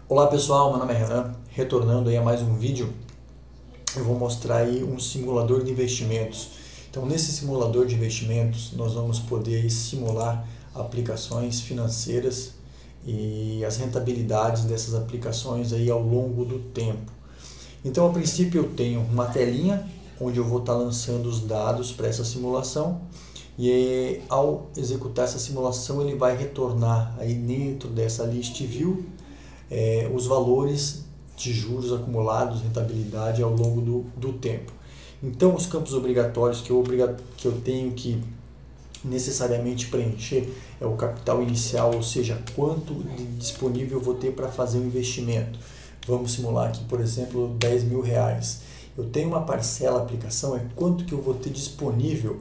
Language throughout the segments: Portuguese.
Olá pessoal, meu nome é Renan, retornando aí a mais um vídeo. Eu vou mostrar aí um simulador de investimentos. Então nesse simulador de investimentos nós vamos poder aí simular aplicações financeiras e as rentabilidades dessas aplicações aí ao longo do tempo. Então a princípio eu tenho uma telinha onde eu vou estar lançando os dados para essa simulação e ao executar essa simulação ele vai retornar aí dentro dessa list view os valores de juros acumulados, rentabilidade ao longo do tempo. Então, os campos obrigatórios que eu tenho que necessariamente preencher é o capital inicial, ou seja, quanto disponível eu vou ter para fazer o investimento. Vamos simular aqui, por exemplo, R$10.000. Eu tenho uma parcela aplicação, é quanto que eu vou ter disponível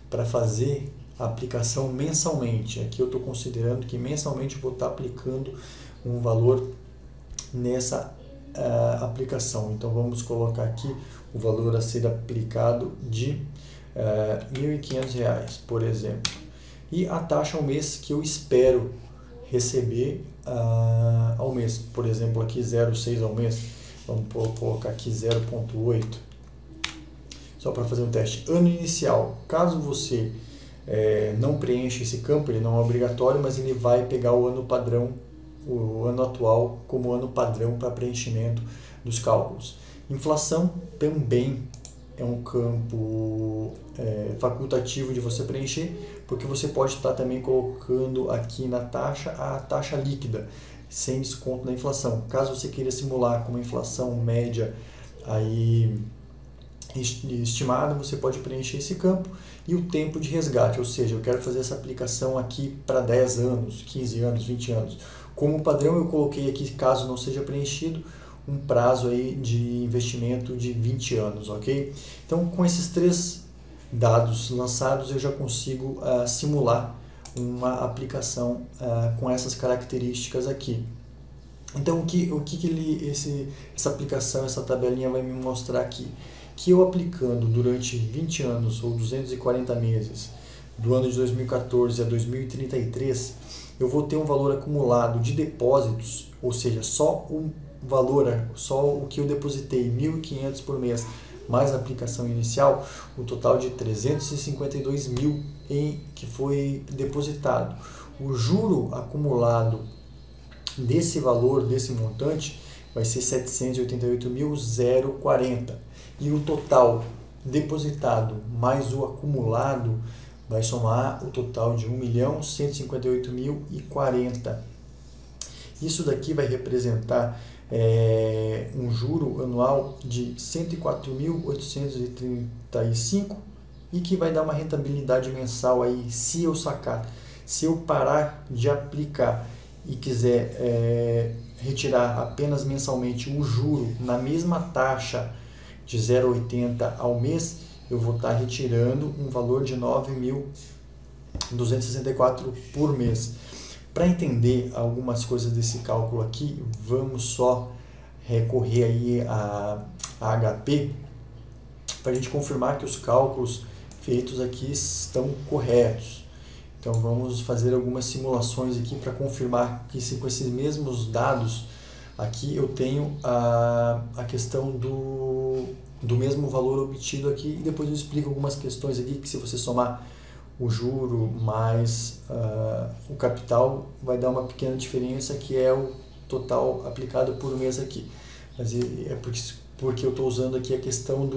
para fazer a aplicação mensalmente. Aqui eu estou considerando que mensalmente eu vou estar aplicando um valor nessa aplicação. Então vamos colocar aqui o valor a ser aplicado de R$1.500, por exemplo. E a taxa ao mês que eu espero receber ao mês. Por exemplo, aqui 0,6 ao mês. Vamos colocar aqui 0,8. Só para fazer um teste. Ano inicial. Caso você não preencha esse campo, ele não é obrigatório, mas ele vai pegar o ano padrão, o ano atual como ano padrão para preenchimento dos cálculos. Inflação também é um campo facultativo de você preencher, porque você pode estar também colocando aqui na taxa a taxa líquida, sem desconto da inflação. Caso você queira simular com uma inflação média aí estimada, você pode preencher esse campo e o tempo de resgate, ou seja, eu quero fazer essa aplicação aqui para 10 anos, 15 anos, 20 anos. Como padrão eu coloquei aqui, caso não seja preenchido, um prazo aí de investimento de 20 anos, ok? Então com esses três dados lançados eu já consigo simular uma aplicação com essas características aqui. Então essa aplicação, essa tabelinha vai me mostrar aqui? Que eu aplicando durante 20 anos ou 240 meses, do ano de 2014 a 2033, eu vou ter um valor acumulado de depósitos, ou seja, só o que eu depositei, R$1.500 por mês, mais a aplicação inicial, o total de 352 mil que foi depositado. O juro acumulado desse valor, desse montante, vai ser 788.040. E o total depositado mais o acumulado vai somar o total de 1.158.040. Isso daqui vai representar um juro anual de 104.835 e que vai dar uma rentabilidade mensal aí, se eu sacar. Se eu parar de aplicar e quiser retirar apenas mensalmente o juro na mesma taxa de 0,80 ao mês, eu vou estar retirando um valor de 9.264 por mês. Para entender algumas coisas desse cálculo aqui, vamos só recorrer aí a HP para a gente confirmar que os cálculos feitos aqui estão corretos. Então vamos fazer algumas simulações aqui para confirmar que com esses mesmos dados aqui eu tenho a questão do mesmo valor obtido aqui, e depois eu explico algumas questões aqui que se você somar o juro mais o capital vai dar uma pequena diferença, que é o total aplicado por mês aqui. Mas é porque eu estou usando aqui a questão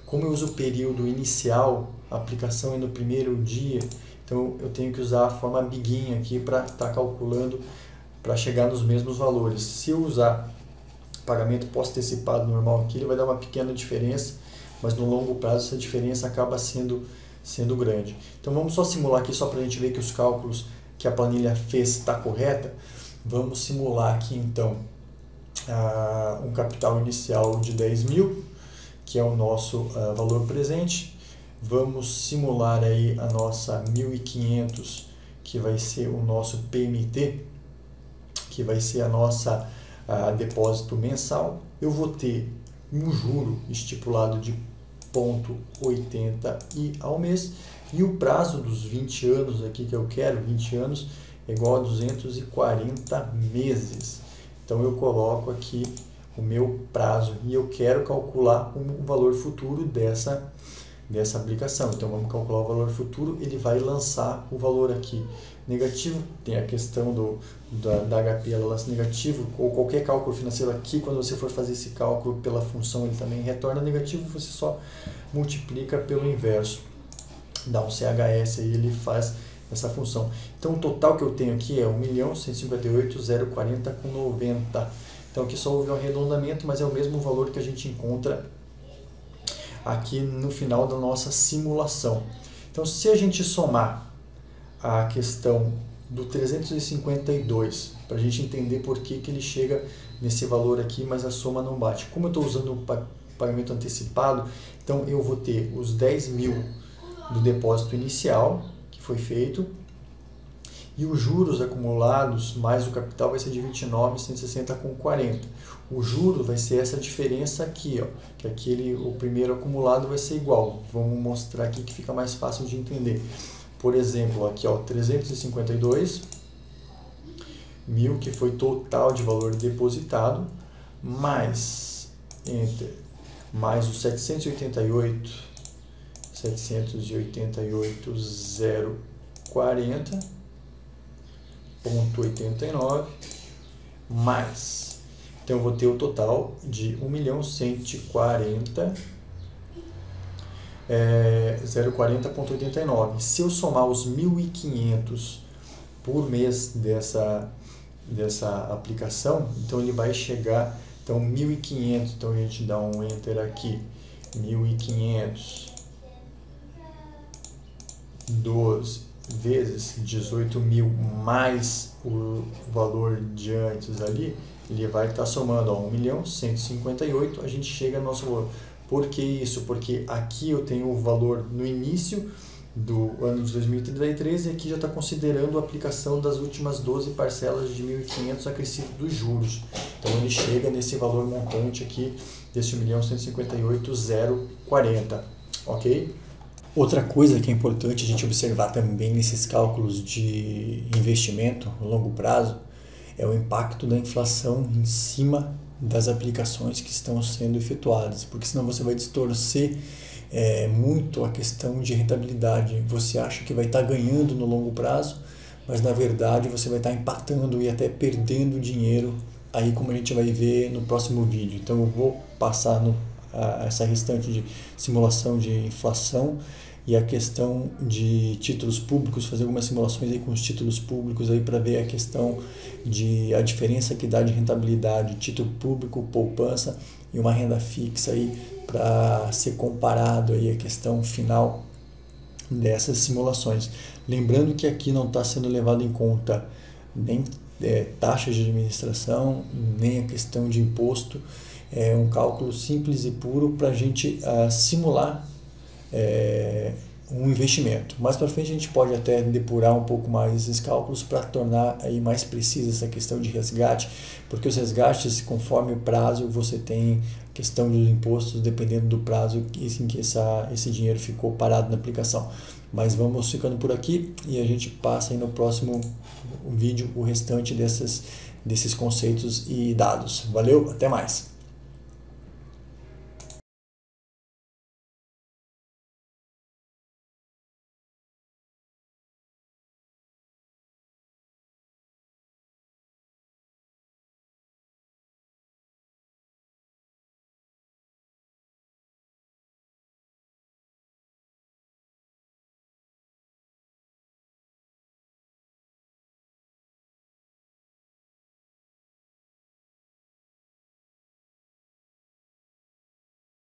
como eu uso o período inicial, a aplicação é no primeiro dia, então eu tenho que usar a forma biguinha aqui para estar calculando para chegar nos mesmos valores. Se eu usar pagamento pós-antecipado normal aqui, ele vai dar uma pequena diferença, mas no longo prazo essa diferença acaba sendo grande. Então vamos só simular aqui, só para a gente ver que os cálculos que a planilha fez está correta. Vamos simular aqui então um capital inicial de 10 mil, que é o nosso valor presente. Vamos simular aí a nossa 1.500, que vai ser o nosso PMT, que vai ser a nossa depósito mensal. Eu vou ter um juro estipulado de 0,80 ao mês, e o prazo dos 20 anos aqui que eu quero, 20 anos, é igual a 240 meses. Então eu coloco aqui o meu prazo e eu quero calcular o valor futuro dessa aplicação. Então vamos calcular o valor futuro, ele vai lançar o valor aqui negativo. Tem a questão da HP, ela lança negativo, ou qualquer cálculo financeiro aqui, quando você for fazer esse cálculo pela função, ele também retorna negativo, você só multiplica pelo inverso, dá um CHS aí, ele faz essa função. Então o total que eu tenho aqui é 1.158.040,90. Então aqui só houve um arredondamento, mas é o mesmo valor que a gente encontra aqui no final da nossa simulação. Então se a gente somar a questão do 352, para a gente entender por que ele chega nesse valor aqui, mas a soma não bate. Como eu estou usando o pagamento antecipado, então eu vou ter os 10 mil do depósito inicial, que foi feito, e os juros acumulados mais o capital vai ser de 29.160,40. O juro vai ser essa diferença aqui, ó, que o primeiro acumulado vai ser igual. Vamos mostrar aqui que fica mais fácil de entender. Por exemplo, aqui ó, 352 mil, que foi total de valor depositado, mais mais os 788.040,89 mais, então eu vou ter o total de 1.140.040,89. Se eu somar os 1.500 por mês dessa aplicação, então ele vai chegar, então 1.500, então a gente dá um enter aqui, 1.500 12 vezes 18 mil mais o valor de antes ali, ele vai estar somando 1.158.000, a gente chega no nosso valor. Por que isso? Porque aqui eu tenho o valor no início do ano de 2033 e aqui já está considerando a aplicação das últimas 12 parcelas de 1.500 acrescido dos juros. Então ele chega nesse valor montante aqui, desse 1.158.040, ok? Outra coisa que é importante a gente observar também nesses cálculos de investimento a longo prazo é o impacto da inflação em cima das aplicações que estão sendo efetuadas, porque senão você vai distorcer muito a questão de rentabilidade. Você acha que vai estar ganhando no longo prazo, mas na verdade você vai estar empatando e até perdendo dinheiro, aí como a gente vai ver no próximo vídeo. Então eu vou passar essa restante de simulação de inflação e a questão de títulos públicos, fazer algumas simulações aí com os títulos públicos aí para ver a questão de a diferença que dá de rentabilidade, título público, poupança e uma renda fixa aí para ser comparado aí a questão final dessas simulações. Lembrando que aqui não está sendo levado em conta nem taxas de administração, nem a questão de imposto, é um cálculo simples e puro para a gente simular um investimento. Mais para frente a gente pode até depurar um pouco mais esses cálculos para tornar aí mais precisa essa questão de resgate, porque os resgates, conforme o prazo, você tem questão dos impostos dependendo do prazo em que esse dinheiro ficou parado na aplicação. Mas vamos ficando por aqui e a gente passa aí no próximo vídeo o restante desses conceitos e dados. Valeu, até mais!